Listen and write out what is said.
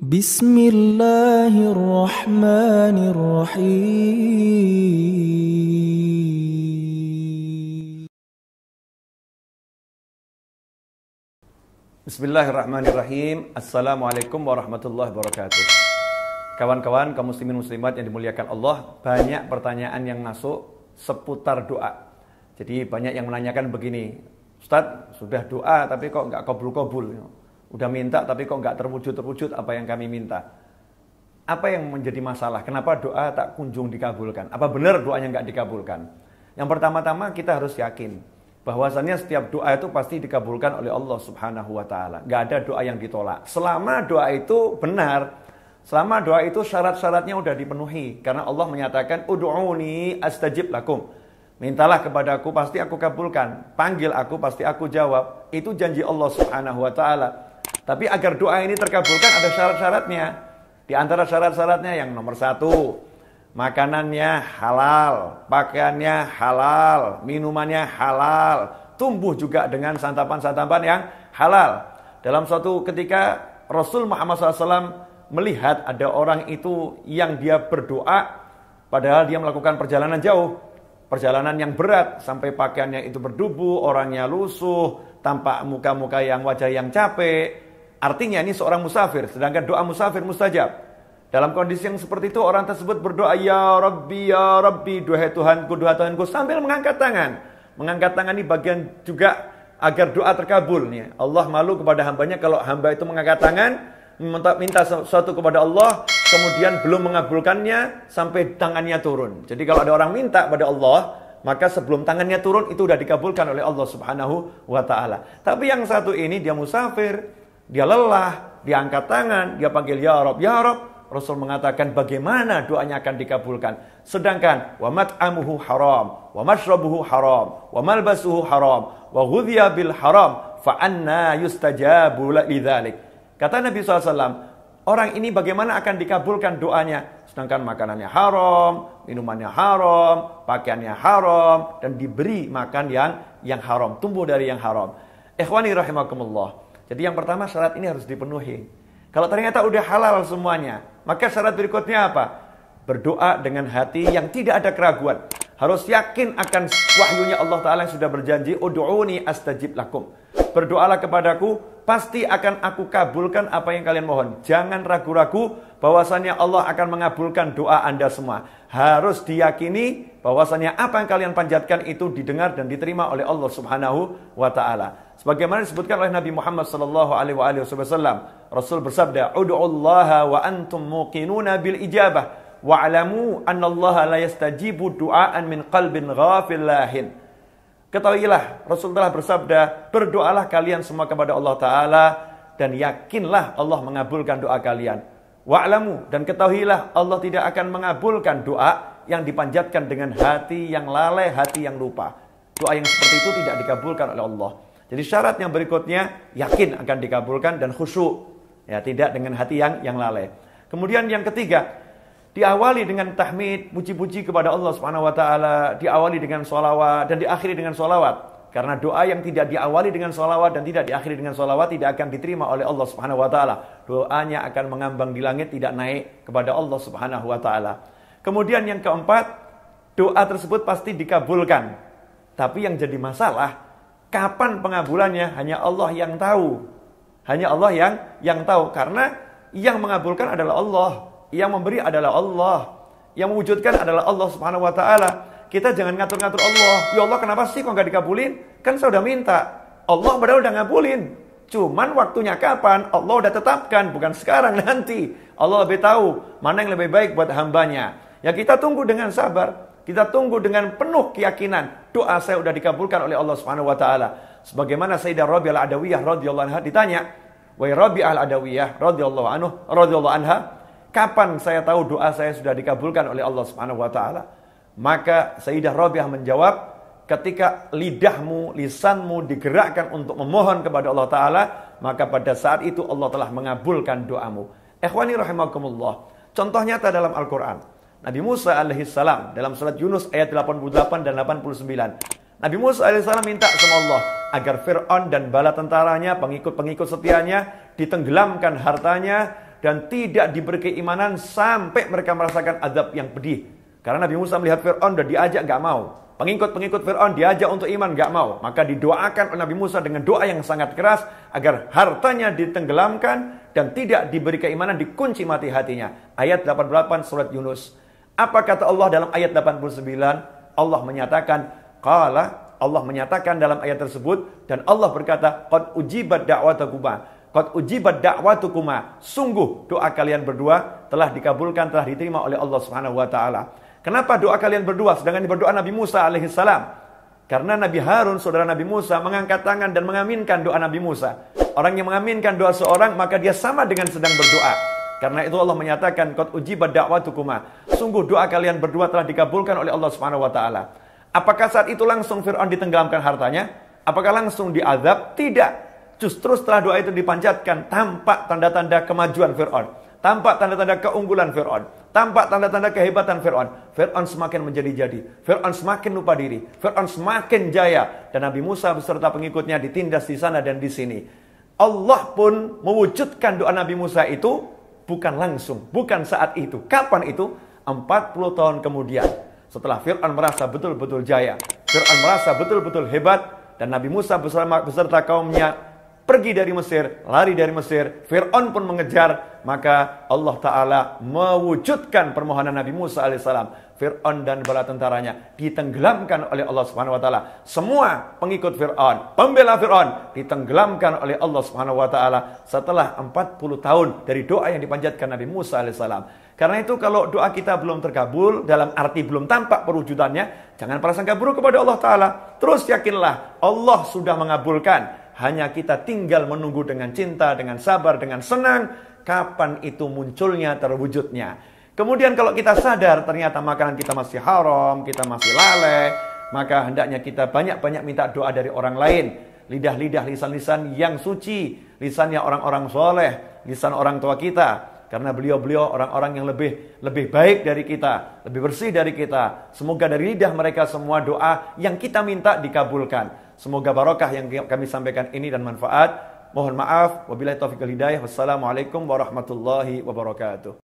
Bismillahirrahmanirrahim. Bismillahirrahmanirrahim. Assalamualaikum warahmatullahi wabarakatuh. Kawan-kawan kaum muslimin muslimat yang dimuliakan Allah, banyak pertanyaan yang masuk seputar doa. Jadi banyak yang menanyakan begini, Ustadz, sudah doa tapi kok nggak kabul-kabul. Udah minta tapi kok nggak terwujud-terwujud apa yang kami minta. Apa yang menjadi masalah? Kenapa doa tak kunjung dikabulkan? Apa benar doanya nggak dikabulkan? Yang pertama-tama kita harus yakin bahwasannya setiap doa itu pasti dikabulkan oleh Allah Subhanahu wa taala. Nggak ada doa yang ditolak. Selama doa itu benar, selama doa itu syarat-syaratnya udah dipenuhi. Karena Allah menyatakan ud'uni astajib lakum. Mintalah kepadaku pasti aku kabulkan. Panggil aku pasti aku jawab. Itu janji Allah Subhanahu wa taala. Tapi agar doa ini terkabulkan ada syarat-syaratnya. Di antara syarat-syaratnya yang nomor 1, makanannya halal, pakaiannya halal, minumannya halal, tumbuh juga dengan santapan-santapan yang halal. Dalam suatu ketika Rasul Muhammad SAW melihat ada orang itu yang dia berdoa padahal dia melakukan perjalanan jauh, perjalanan yang berat sampai pakaiannya itu berdebu, orangnya lusuh, tampak muka-muka yang wajah yang capek. Artinya ini seorang musafir, sedangkan doa musafir mustajab. Dalam kondisi yang seperti itu orang tersebut berdoa, ya Rabbi, duhai Tuhanku, sambil mengangkat tangan. Mengangkat tangan ini bagian juga agar doa terkabul. Allah malu kepada hambanya kalau hamba itu mengangkat tangan, minta sesuatu kepada Allah, kemudian belum mengabulkannya sampai tangannya turun. Jadi kalau ada orang minta pada Allah, maka sebelum tangannya turun itu sudah dikabulkan oleh Allah Subhanahu wa taala. Tapi yang satu ini dia musafir, dia lelah, dia angkat tangan, dia panggil ya Rabb, ya Rabb. Rasul mengatakan bagaimana doanya akan dikabulkan. Sedangkan wa mat'amuhu haram, wa mashrabuhu haram, wa malbasuhu haram, wa ghudhiya bil haram, fa anna yustajabu lidzalik. Kata Nabi SAW, orang ini bagaimana akan dikabulkan doanya? Sedangkan makanannya haram, minumannya haram, pakaiannya haram, dan diberi makan yang haram, tumbuh dari yang haram. Ikhwani rahimakumullah. Jadi yang pertama syarat ini harus dipenuhi. Kalau ternyata udah halal semuanya, maka syarat berikutnya apa? Berdoa dengan hati yang tidak ada keraguan. Harus yakin akan wahyunya Allah Ta'ala yang sudah berjanji, ud'uni astajib lakum. Berdoalah kepadaku, pasti akan aku kabulkan apa yang kalian mohon. Jangan ragu-ragu bahwasannya Allah akan mengabulkan doa Anda semua. Harus diyakini bahwasannya apa yang kalian panjatkan itu didengar dan diterima oleh Allah Subhanahu wa taala. Sebagaimana disebutkan oleh Nabi Muhammad sallallahu alaihi wasallam, Rasul bersabda, "Ud'ullaha wa antum muqinuna bil ijabah wa'lamu annallaha la yastajibu du'aan min qalbin ghafil lahin." Ketahuilah, Rasul telah bersabda, berdoalah kalian semua kepada Allah Ta'ala dan yakinlah Allah mengabulkan doa kalian. Wa'lamu, dan ketahuilah Allah tidak akan mengabulkan doa yang dipanjatkan dengan hati yang lalai, hati yang lupa. Doa yang seperti itu tidak dikabulkan oleh Allah. Jadi syarat yang berikutnya, yakin akan dikabulkan dan khusyuk. Ya, tidak dengan hati yang lalai. Kemudian yang ketiga, diawali dengan tahmid, puji-puji kepada Allah Subhanahu wa taala, diawali dengan sholawat dan diakhiri dengan sholawat. Karena doa yang tidak diawali dengan sholawat dan tidak diakhiri dengan sholawat tidak akan diterima oleh Allah Subhanahu wa taala. Doanya akan mengambang di langit, tidak naik kepada Allah Subhanahu wa taala. Kemudian yang keempat, doa tersebut pasti dikabulkan. Tapi yang jadi masalah, kapan pengabulannya hanya Allah yang tahu. Hanya Allah yang tahu, karena yang mengabulkan adalah Allah. Yang memberi adalah Allah. Yang mewujudkan adalah Allah Subhanahu wa taala. Kita jangan ngatur-ngatur Allah. Ya Allah, kenapa sih kok gak dikabulin? Kan saya udah minta. Allah padahal udah ngabulin. Cuman waktunya kapan? Allah udah tetapkan, bukan sekarang, nanti. Allah lebih tahu mana yang lebih baik buat hambanya. Ya kita tunggu dengan sabar. Kita tunggu dengan penuh keyakinan. Doa saya udah dikabulkan oleh Allah Subhanahu wa taala. Sebagaimana Sayyidah Rabi'ah al-Adawiyah radhiyallahu anha ditanya, "Wahai Rabi'ah al-Adawiyah radhiyallahu anha, kapan saya tahu doa saya sudah dikabulkan oleh Allah Subhanahu wa taala?" Maka Sayyidah Rabi'ah menjawab, ketika lidahmu, lisanmu digerakkan untuk memohon kepada Allah Ta'ala, maka pada saat itu Allah telah mengabulkan doamu. Ikhwani rahimakumullah. Contoh nyata dalam Al-Quran. Nabi Musa alaihissalam dalam surat Yunus ayat 88 dan 89. Nabi Musa alaihissalam minta sama Allah agar Fir'aun dan bala tentaranya, pengikut-pengikut setianya, ditenggelamkan hartanya, dan tidak diberi keimanan sampai mereka merasakan azab yang pedih. Karena Nabi Musa melihat Fir'aun dan diajak nggak mau. Pengikut-pengikut Fir'aun diajak untuk iman nggak mau. Maka didoakan oleh Nabi Musa dengan doa yang sangat keras agar hartanya ditenggelamkan dan tidak diberi keimanan, dikunci mati hatinya. Ayat 88 surat Yunus. Apa kata Allah dalam ayat 89? Allah menyatakan dalam ayat tersebut, dan Allah berkata, qad ujibat da'watukuma, sungguh doa kalian berdua telah dikabulkan, telah diterima oleh Allah Subhanahu wa taala. Kenapa doa kalian berdua sedangkan berdoa Nabi Musa alaihissalam? Karena Nabi Harun, saudara Nabi Musa, mengangkat tangan dan mengaminkan doa Nabi Musa. Orang yang mengaminkan doa seorang, maka dia sama dengan sedang berdoa. Karena itu Allah menyatakan, qad ujibat da'watukuma, sungguh doa kalian berdua telah dikabulkan oleh Allah Subhanahu wa taala. Apakah saat itu langsung Fir'aun ditenggelamkan hartanya? Apakah langsung diazab? Tidak. Justru setelah doa itu dipanjatkan, tampak tanda-tanda kemajuan Fir'aun, tampak tanda-tanda keunggulan Fir'aun, tampak tanda-tanda kehebatan Fir'aun. Fir'aun semakin menjadi-jadi, Fir'aun semakin lupa diri, Fir'aun semakin jaya, dan Nabi Musa beserta pengikutnya ditindas di sana dan di sini. Allah pun mewujudkan doa Nabi Musa itu bukan langsung, bukan saat itu. Kapan itu? 40 tahun kemudian. Setelah Fir'aun merasa betul-betul jaya, Fir'aun merasa betul-betul hebat, dan Nabi Musa beserta kaumnya pergi dari Mesir, lari dari Mesir, Fir'aun pun mengejar, maka Allah Ta'ala mewujudkan permohonan Nabi Musa alaihissalam. Fir'aun dan bala tentaranya ditenggelamkan oleh Allah Subhanahu wa taala. Semua pengikut Fir'aun, pembela Fir'aun ditenggelamkan oleh Allah Subhanahu wa taala setelah 40 tahun dari doa yang dipanjatkan Nabi Musa alaihissalam. Karena itu kalau doa kita belum terkabul, dalam arti belum tampak perwujudannya, jangan prasangka buruk kepada Allah Ta'ala. Terus yakinlah Allah sudah mengabulkan. Hanya kita tinggal menunggu dengan cinta, dengan sabar, dengan senang, kapan itu munculnya, terwujudnya. Kemudian kalau kita sadar ternyata makanan kita masih haram, kita masih lalai, maka hendaknya kita banyak-banyak minta doa dari orang lain. Lidah-lidah, lisan-lisan yang suci, lisannya orang-orang soleh, lisan orang tua kita. Karena beliau-beliau orang-orang yang lebih baik dari kita, lebih bersih dari kita. Semoga dari lidah mereka semua doa yang kita minta dikabulkan. Semoga barokah yang kami sampaikan ini dan manfaat. Mohon maaf. Wabillahi taufiq wal hidayah. Wassalamualaikum warahmatullahi wabarakatuh.